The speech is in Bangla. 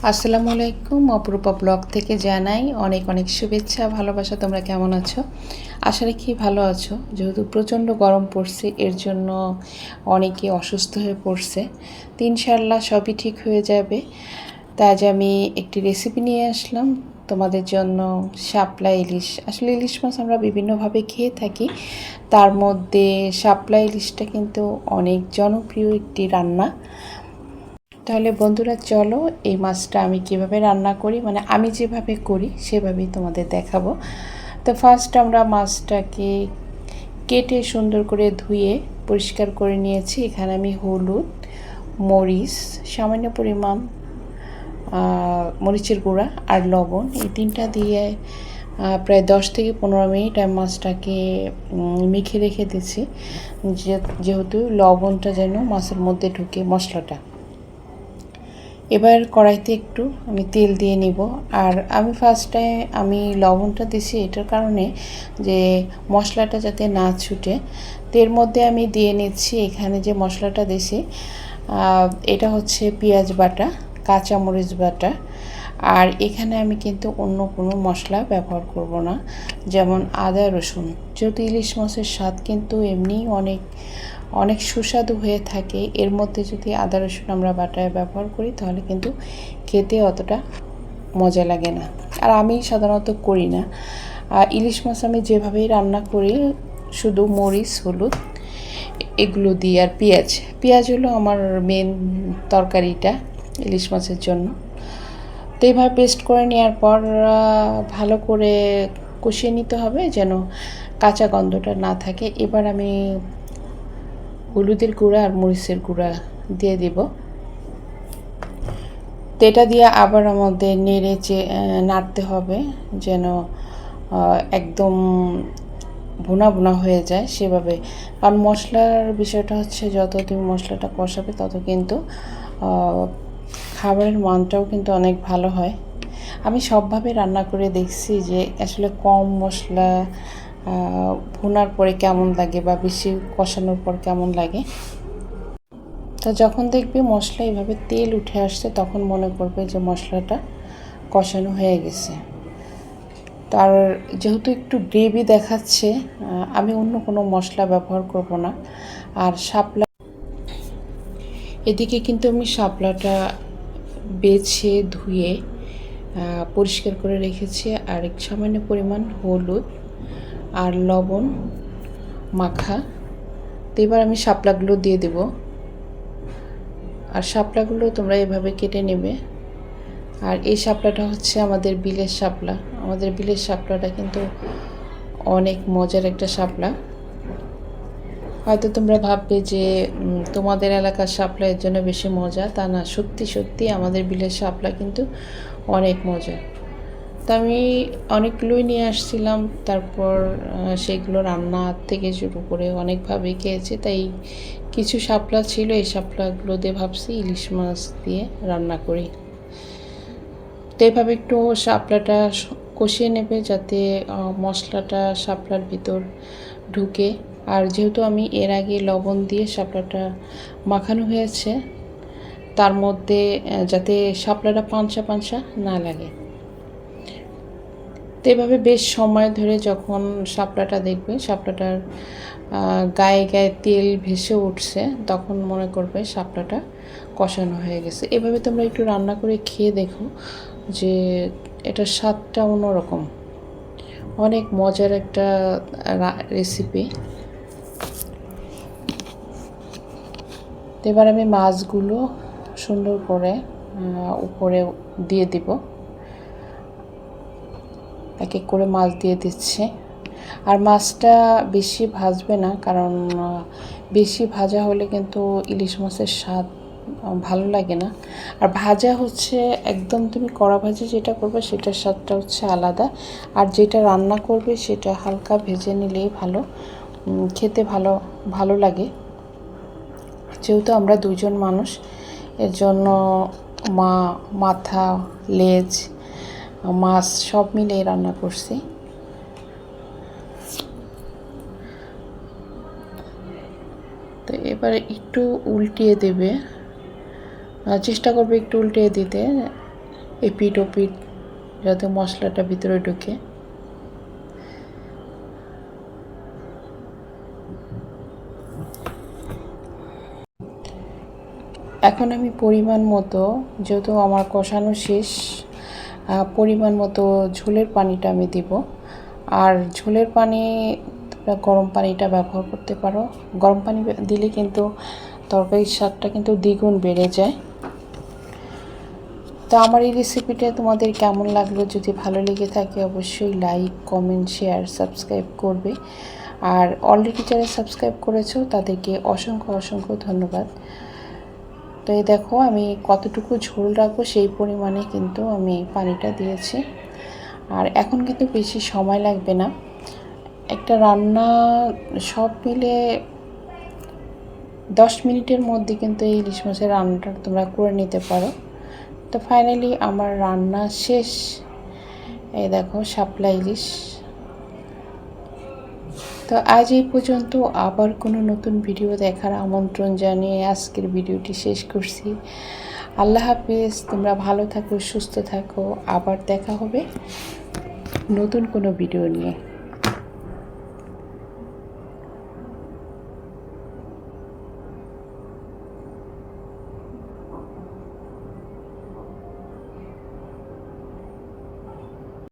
আসসালামু আলাইকুম, অপরূপা ব্লগ থেকে জানাই অনেক অনেক শুভেচ্ছা ভালোবাসা। তোমরা কেমন আছো? আশা রাখি ভালো আছো। যেহেতু প্রচণ্ড গরম পড়ছে, এর জন্য অনেকে অসুস্থ হয়ে পড়ছে। তো ইনশাআল্লাহ সবই ঠিক হয়ে যাবে। তা আজ আমি একটি রেসিপি নিয়ে আসলাম তোমাদের জন্য। শাপলা ইলিশ। আসলে ইলিশ মাছ আমরা বিভিন্নভাবে খেয়ে থাকি, তার মধ্যে শাপলা ইলিশটা কিন্তু অনেক জনপ্রিয় একটি রান্না। তাহলে বন্ধুরা চলো এই মাছটা আমি কিভাবে রান্না করি, মানে আমি যেভাবে করি সেভাবেই তোমাদের দেখাবো। তো ফার্স্ট আমরা মাছটাকে কেটে সুন্দর করে ধুয়ে পরিষ্কার করে নিয়েছি। এখানে আমি হলুদ, মরিচ, সামান্য পরিমাণ মরিচের গুঁড়া আর লবণ, এই তিনটা দিয়ে প্রায় 10 থেকে 15 মিনিট আমি মাছটাকে মেখে রেখে দিয়েছি, যেহেতু লবণটা যেন মাছের মধ্যে ঢুকে মশলাটা। এবার কড়াইতে একটু আমি তেল দিয়ে নিব। আর আমি ফার্স্টে লবণটা দিছি এটার কারণে যে মশলাটা যাতে না ছুটে। তের মধ্যে আমি দিয়ে নিচ্ছি এখানে যে মশলাটা দিছি, এটা হচ্ছে পেঁয়াজ বাটা, কাঁচামরিচ বাটা। আর এখানে আমি কিন্তু অন্য কোনো মশলা ব্যবহার করব না, যেমন আদা রসুন। যেহেতু ইলিশ মাছের স্বাদ কিন্তু এমনিই অনেক অনেক সুস্বাদু হয়ে থাকে, এর মধ্যে যদি আদা রসুন আমরা বাটায় ব্যবহার করি তাহলে কিন্তু খেতে অতটা মজা লাগে না। আর আমি সাধারণত করি না। ইলিশ মাছ আমি যেভাবেই রান্না করি, শুধু মরিচ, হলুদ এগুলো দিই আর পেঁয়াজ হলো আমার মেন তরকারিটা ইলিশ মাছের জন্য। তো এইভাবে পেস্ট করে নেওয়ার পর ভালো করে কষিয়ে নিতে হবে যেন কাঁচা গন্ধটা না থাকে। এবার আমি হলুদের গুঁড়া আর মরিচের গুঁড়া দিয়ে দিব। তো এটা দিয়ে আবার আমাদের নাড়তে হবে যেন একদম ভুনা ভুনা হয়ে যায় সেভাবে। কারণ মশলার বিষয়টা হচ্ছে, যত তুমি মশলাটা কষাবে তত কিন্তু খাবারের মানটাও কিন্তু অনেক ভালো হয়। আমি সবভাবে রান্না করে দেখছি যে আসলে কম মশলা ভুনার পরে কেমন লাগে বা বেশি কষানোর পর কেমন লাগে। তো যখন দেখবে মশলা এভাবে তেল উঠে আসছে তখন মনে করবে যে মশলাটা কষানো হয়ে গেছে। তার যেহেতু একটু গ্রেভি দেখাচ্ছে, আমি অন্য কোনো মশলা ব্যবহার করব না। আর শাপলা, এদিকে কিন্তু আমি শাপলাটা বেছে ধুয়ে পরিষ্কার করে রেখেছি। আর এক সামান্য পরিমাণ হলুদ আর লবণ মাখা। তো এবার আমি শাপলাগুলো দিয়ে দেব। আর শাপলাগুলো তোমরা এভাবে কেটে নেবে। আর এই শাপলাটা হচ্ছে আমাদের বিলের শাপলা। আমাদের বিলের শাপলাটা কিন্তু অনেক মজার একটা শাপলা। হয়তো তোমরা ভাববে যে তোমাদের এলাকার শাপলা এর জন্য বেশি মজা, তা না। সত্যি সত্যি আমাদের বিলের শাপলা কিন্তু অনেক মজা। তো আমি অনেকগুলোই নিয়ে আসছিলাম, তারপর সেগুলো রান্না থেকে শুরু করে অনেকভাবেই খেয়েছি। তাই কিছু শাপলা ছিল, এই শাপলাগুলো দিয়ে ভাবছি ইলিশ মাছ দিয়ে রান্না করি। তো এভাবে একটু শাপলাটা কষিয়ে নেবে যাতে মশলাটা শাপলার ভিতর ঢুকে। আর যেহেতু আমি এর আগে লবণ দিয়ে শাপলাটা মাখানো হয়েছে, তার মধ্যে যাতে শাপলাটা পাঞ্চা পাঞ্চা না লাগে। তো এভাবে বেশ সময় ধরে যখন শাপলাটা দেখবে শাপলাটার গায়ে গায়ে তেল ভেসে উঠছে, তখন মনে করবে শাপলাটা কষানো হয়ে গেছে। এভাবে তোমরা একটু রান্না করে খেয়ে দেখো যে এটার স্বাদটা অন্যরকম, অনেক মজার একটা রেসিপি। তো এবার আমি মাছগুলো সুন্দর করে উপরে দিয়ে দিব, এক এক করে মাছ দিয়ে দিচ্ছে। আর মাছটা বেশি ভাজবে না, কারণ বেশি ভাজা হলে কিন্তু ইলিশ মাছের স্বাদ ভালো লাগে না। আর ভাজা হচ্ছে একদম, তুমি কড়া ভাজি যেটা করবে সেটার স্বাদটা হচ্ছে আলাদা। আর যেটা রান্না করবে সেটা হালকা ভেজে নিলেই ভালো, খেতে ভালো ভালো লাগে। যেহেতু আমরা দুজন মানুষ, এর জন্য মাথা, লেজ, মাছ সব মিলিয়ে রান্না করছি। তো এবারে একটু উল্টিয়ে দেবে, চেষ্টা করবে একটু উল্টিয়ে দিতে, এপিট ওপিট যাতে মশলাটা ভিতরে ঢুকে। এখন আমি পরিমাণ মতো, যেহেতু আমার কষানো শেষ, পরিমাণ মতো ঝোলের পানিটা আমি দিব। আর ঝোলের পানি তোমরা গরম পানিটা ব্যবহার করতে পারো। গরম পানি দিলে কিন্তু তরকারির স্বাদটা কিন্তু দ্বিগুণ বেড়ে যায়। তো আমার এই রেসিপিটা তোমাদের কেমন লাগলো? যদি ভালো লেগে থাকে অবশ্যই লাইক, কমেন্ট, শেয়ার, সাবস্ক্রাইব করবে। আর অলরেডি যারা সাবস্ক্রাইব করেছো তাদেরকে অসংখ্য অসংখ্য ধন্যবাদ। তো এই দেখো আমি কতটুকু ঝোল রাখবো সেই পরিমাণে কিন্তু আমি পানিটা দিয়েছি। আর এখন কিন্তু বেশি সময় লাগবে না, একটা রান্না সব মিলে 10 মিনিটের মধ্যে কিন্তু এই ইলিশ মাছের রান্নাটা তোমরা করে নিতে পারো। তো ফাইনালি আমার রান্না শেষ। এই দেখো শাপলা ইলিশ। তো আজ এই পর্যন্ত, আবার কোনো নতুন ভিডিও দেখার আমন্ত্রণ জানিয়ে আজকের ভিডিওটি শেষ করছি। আল্লাহ হাফিজ, তোমরা ভালো থাকো, সুস্থ থাকো। আবার দেখা হবে নতুন কোনো ভিডিও নিয়ে।